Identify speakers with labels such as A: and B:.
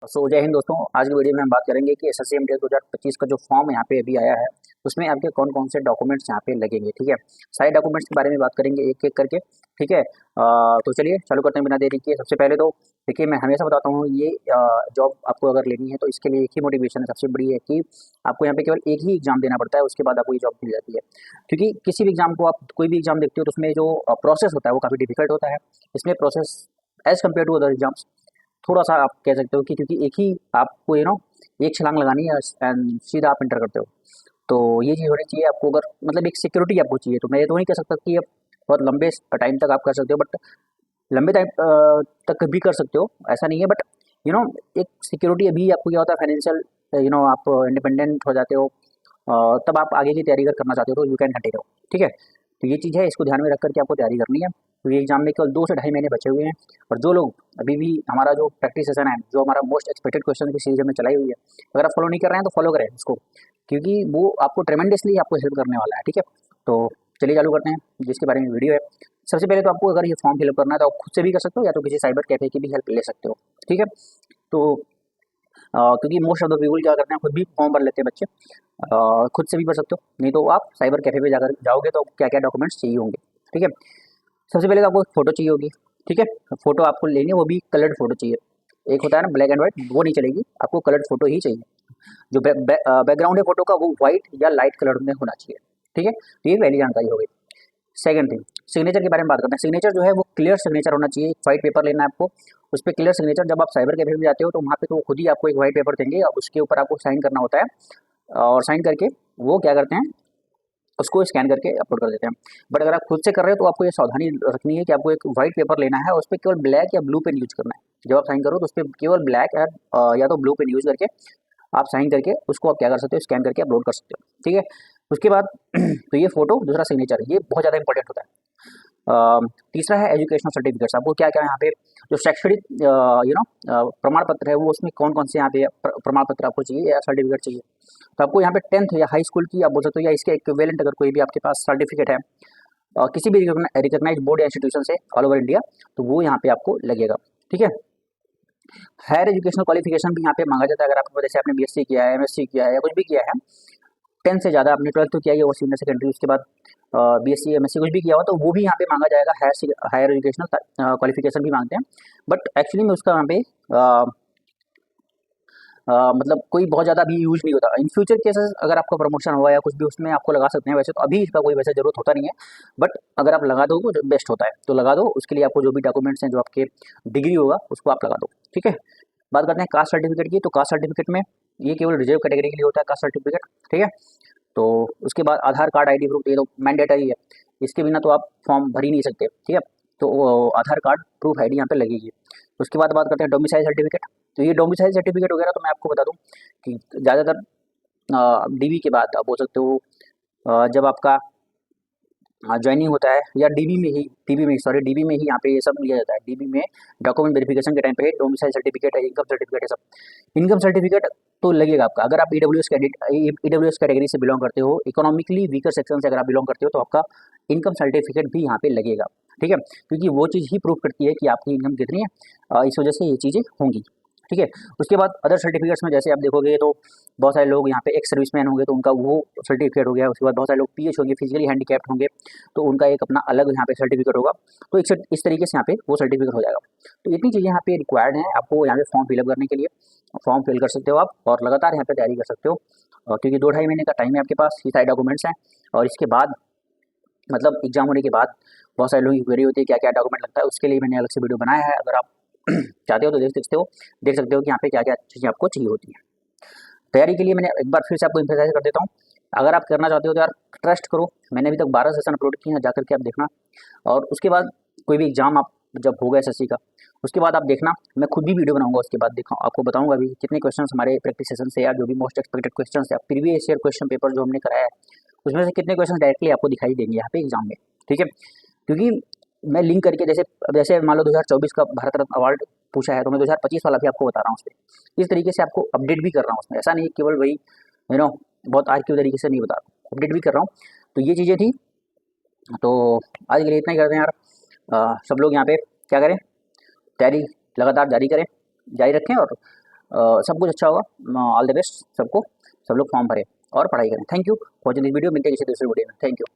A: सो जय हिंद दोस्तों। आज की वीडियो में हम बात करेंगे कि एसएससी एमटीएस 2025 का जो फॉर्म यहाँ पे अभी आया है उसमें आपके कौन कौन से डॉक्यूमेंट्स यहाँ पे लगेंगे। ठीक है, सारे डॉक्यूमेंट्स के बारे में बात करेंगे एक एक करके। ठीक है, तो चलिए चालू करते हैं बिना देरी किए। सबसे पहले तो देखिए, मैं हमेशा बताता हूँ ये जॉब आपको अगर लेनी है तो इसके लिए एक ही मोटिवेशन है सबसे बड़ी, है कि आपको यहाँ पे केवल एक ही एग्जाम देना पड़ता है, उसके बाद आपको ये जॉब मिल जाती है। क्योंकि किसी भी एग्जाम को आप कोई भी एग्जाम देखते हो तो उसमें जो प्रोसेस होता है वो काफ़ी डिफिकल्ट होता है। इसमें process as compare to other exams थोड़ा-सा आप कह सकते हो कि क्योंकि एक ही आपको एक छलांग लगानी है एंड सीधा आप एंटर करते हो। तो ये चीज़ होनी चाहिए आपको, अगर मतलब एक सिक्योरिटी आपको चाहिए। तो मैं ये तो नहीं कह सकता कि आप बहुत लंबे टाइम तक आप कर सकते हो, बट लंबे टाइम तक भी कर सकते हो, ऐसा नहीं है। बट यू नो एक सिक्योरिटी अभी आपको क्या होता है, फाइनेंशियल आप इंडिपेंडेंट हो जाते हो, तब आप आगे की तैयारी अगर करना चाहते हो तो यू कैन कंटिन्यू। ठीक है, तो ये चीज़ है, इसको ध्यान में रख कर के आपको तैयारी करनी है। तो ये एग्जाम में केवल 2 से ढाई महीने बचे हुए हैं। और जो लोग अभी भी हमारा जो प्रैक्टिस सेशन है, जो हमारा मोस्ट एक्सपेक्टेड क्वेश्चन की सीरीज हमने चलाई हुई है, अगर आप फॉलो नहीं कर रहे हैं तो फॉलो करें इसको, क्योंकि वो आपको ट्रेमेंडसली आपको हेल्प करने वाला है। ठीक है, तो चलिए चालू करते हैं जिसके बारे में वीडियो है। सबसे पहले तो आपको अगर ये फॉर्म फिलअप करना है तो आप खुद से भी कर सकते हो या तो किसी साइबर कैफे की भी हेल्प ले सकते हो। ठीक है, तो क्योंकि मोस्ट ऑफ द पीपल क्या करते हैं, खुद भी फॉर्म भर लेते हैं बच्चे। खुद से भी भर सकते हो, नहीं तो आप साइबर कैफे पे जाकर जाओगे तो क्या क्या डॉक्यूमेंट्स चाहिए होंगे। ठीक है, सबसे पहले तो आपको फ़ोटो चाहिए होगी। ठीक है, फ़ोटो आपको लेनी है, वो भी कलर्ड फ़ोटो चाहिए। एक होता है ना ब्लैक एंड व्हाइट, वो नहीं चलेगी, आपको कलर्ड फ़ोटो ही चाहिए। जो बैकग्राउंड है फ़ोटो का वो व्हाइट या लाइट कलर में होना चाहिए। ठीक है, तो ये पहली जानकारी हो गई। सेकंड थिंग, सिग्नेचर के बारे में बात करते हैं। सिग्नेचर जो है वो क्लियर सिग्नेचर होना चाहिए। व्हाइट पेपर लेना है आपको, उस पे क्लियर सिग्नेचर। जब आप साइबर कैफे में जाते हो तो वहाँ पे तो खुद ही आपको एक व्हाइट पेपर देंगे, उसके ऊपर आपको साइन करना होता है, और साइन करके वो क्या करते हैं, उसको स्कैन करके अपलोड कर देते हैं। बट अगर आप खुद से कर रहे हो तो आपको ये सावधानी रखनी है कि आपको एक व्हाइट पेपर लेना है और उस पर केवल ब्लैक या ब्लू पेन यूज करना है। जब आप साइन करो तो उस पर केवल ब्लैक या तो ब्लू पेन यूज करके आप साइन करके उसको आप क्या कर सकते हो, स्कैन करके अपलोड कर सकते हो। ठीक है, उसके बाद तो ये फोटो, दूसरा सिग्नेचर, ये बहुत ज़्यादा इंपॉर्टेंट होता है। तीसरा है एजुकेशनल सर्टिफिकेट्स। आपको क्या क्या यहाँ पे जो शैक्षणिक प्रमाण पत्र है वो, उसमें कौन कौन से यहाँ पे प्रमाण पत्र आपको चाहिए या सर्टिफिकेट चाहिए। तो आपको यहाँ पे 10th या हाई स्कूल की आप बोल सकते हो, या इसके इक्विवेलेंट अगर कोई भी आपके पास सर्टिफिकेट है किसी भी रिकॉग्नाइज्ड बोर्ड या इंस्टीट्यूशन से ऑल ओवर इंडिया, तो वो यहाँ पे आपको लगेगा। ठीक है, हायर एजुकेशनल क्वालिफिकेशन भी यहाँ पे मांगा जाता है। अगर आपको जैसे आपने बीएससी किया है, एमएससी किया है या कुछ भी किया है, 10 से ज़्यादा आपने 12th तो किया ही होगा, सीनियर सेकेंडरी, उसके बाद बीएससी एमएससी कुछ भी किया हो तो वो भी यहाँ पे मांगा जाएगा। हायर एजुकेशनल क्वालिफिकेशन भी मांगते हैं, बट एक्चुअली में उसका यहाँ पे मतलब कोई बहुत ज़्यादा अभी यूज नहीं होता। इन फ्यूचर केसेस अगर आपका प्रमोशन हुआ या कुछ भी, उसमें आपको लगा सकते हैं। वैसे तो अभी इसका कोई वैसे ज़रूरत होता नहीं है, बट अगर आप लगा दो तो बेस्ट होता है, तो लगा दो। उसके लिए आपको जो भी डॉक्यूमेंट्स हैं, जो आपके डिग्री होगा उसको आप लगा दो। ठीक है, बात करते हैं कास्ट सर्टिफिकेट की। तो कास्ट सर्टिफिकेट में ये केवल रिजर्व कैटेगरी के लिए होता है कास्ट सर्टिफिकेट। ठीक है, तो उसके बाद आधार कार्ड आईडी प्रूफ, ये तो मैंडेटरी है, इसके बिना तो आप फॉर्म भर ही नहीं सकते। ठीक है, तो वो आधार कार्ड प्रूफ आईडी यहाँ पे लगेगी। उसके बाद बात करते हैं डोमिसाइल सर्टिफिकेट। तो ये डोमिसाइल सर्टिफिकेट वगैरह तो मैं आपको बता दूं कि ज़्यादातर डीबी के बाद आप बोल सकते हो, जब आपका ज्वाइनिंग होता है या डीबी में ही यहाँ पे ये सब लिया जाता है। डीबी में डॉक्यूमेंट वेरिफिकेशन के टाइम पे डोमिसाइल सर्टिफिकेट है, इनकम सर्टिफिकेट है, सब इनकम सर्टिफिकेट तो लगेगा आपका। अगर आप ईडब्ल्यूएस कैटेगरी से बिलोंग करते हो, इकोनॉमिकली वीकर सेक्शन से अगर आप बिलोंग करते हो, तो आपका इनकम सर्टिफिकेट भी यहाँ पे लगेगा। ठीक है, क्योंकि वो चीज़ ही प्रूव करती है कि आपकी इनकम कितनी है, इस वजह से ये चीज़ें होंगी। ठीक है, उसके बाद अदर सर्टिफिकेट्स में जैसे आप देखोगे तो बहुत सारे लोग यहाँ पे एक्स सर्विसमैन होंगे तो उनका वो सर्टिफिकेट हो गया। उसके बाद बहुत सारे लोग पीएच होंगे, फिजिकली हैंडीकैप्ड होंगे, तो उनका एक अपना अलग यहाँ पे सर्टिफिकेट होगा। तो इस तरीके से यहाँ पे वो सर्टिफिकेट हो जाएगा। तो इतनी चीज़ें यहाँ पे रिक्वायर्ड हैं आपको यहाँ पे फॉर्म फिलअप करने के लिए। फॉर्म फिल कर सकते हो आप और लगातार यहाँ पे तैयारी कर सकते हो, क्योंकि 2 ढाई महीने का टाइम है आपके पास। ये सारे डॉक्यूमेंट्स हैं, और इसके बाद मतलब एग्जाम होने के बाद बहुत सारे लोगों की क्वेरी होती है क्या क्या डॉक्यूमेंट लगता है। उसके लिए मैंने अलग से वीडियो बनाया है, अगर आप चाहते हो तो देख सकते हो कि यहाँ पे क्या क्या चीज़ें आपको चाहिए होती हैं। तैयारी के लिए मैंने एक बार फिर से आपको इम्फेसाइज कर देता हूँ, अगर आप करना चाहते हो तो यार ट्रस्ट करो। मैंने अभी तक 12 सेशन अपलोड किए हैं, जाकर के आप देखना। और उसके बाद कोई भी एग्जाम आप जब होगा एसएससी का, उसके बाद आप देखना, मैं खुद भी वीडियो बनाऊंगा, उसके बाद देखा आपको बताऊंगा भी कितने क्वेश्चन हमारे प्रैक्टिस सेशन से, या जो भी मोस्ट एक्सपेक्टेड क्वेश्चन है प्रीवियस ईयर क्वेश्चन पेपर जो हमने कराया है, उसमें से कितने क्वेश्चन डायरेक्टली आपको दिखाई देंगे यहाँ पे एग्जाम में। ठीक है, क्योंकि मैं लिंक करके जैसे जैसे मान लो 2024 का भारत रत्न अवार्ड पूछा है, तो मैं 2025 वाला भी आपको बता रहा हूँ उसमें। इस तरीके से आपको अपडेट भी कर रहा हूँ उसमें, ऐसा नहीं केवल वही बहुत आर्किव तरीके से नहीं बता रहा हूँ, अपडेट भी कर रहा हूँ। तो ये चीज़ें थी। तो आज के लिए इतना ही करते हैं यार। सब लोग यहाँ पे क्या करें, तैयारी लगातार जारी रखें, और सब कुछ अच्छा होगा। ऑल द बेस्ट सबको, सब लोग फॉर्म भरें और पढ़ाई करें। Thank you. पहुँचे इस वीडियो, मिलते हैं किसी दूसरे वीडियो में। Thank you.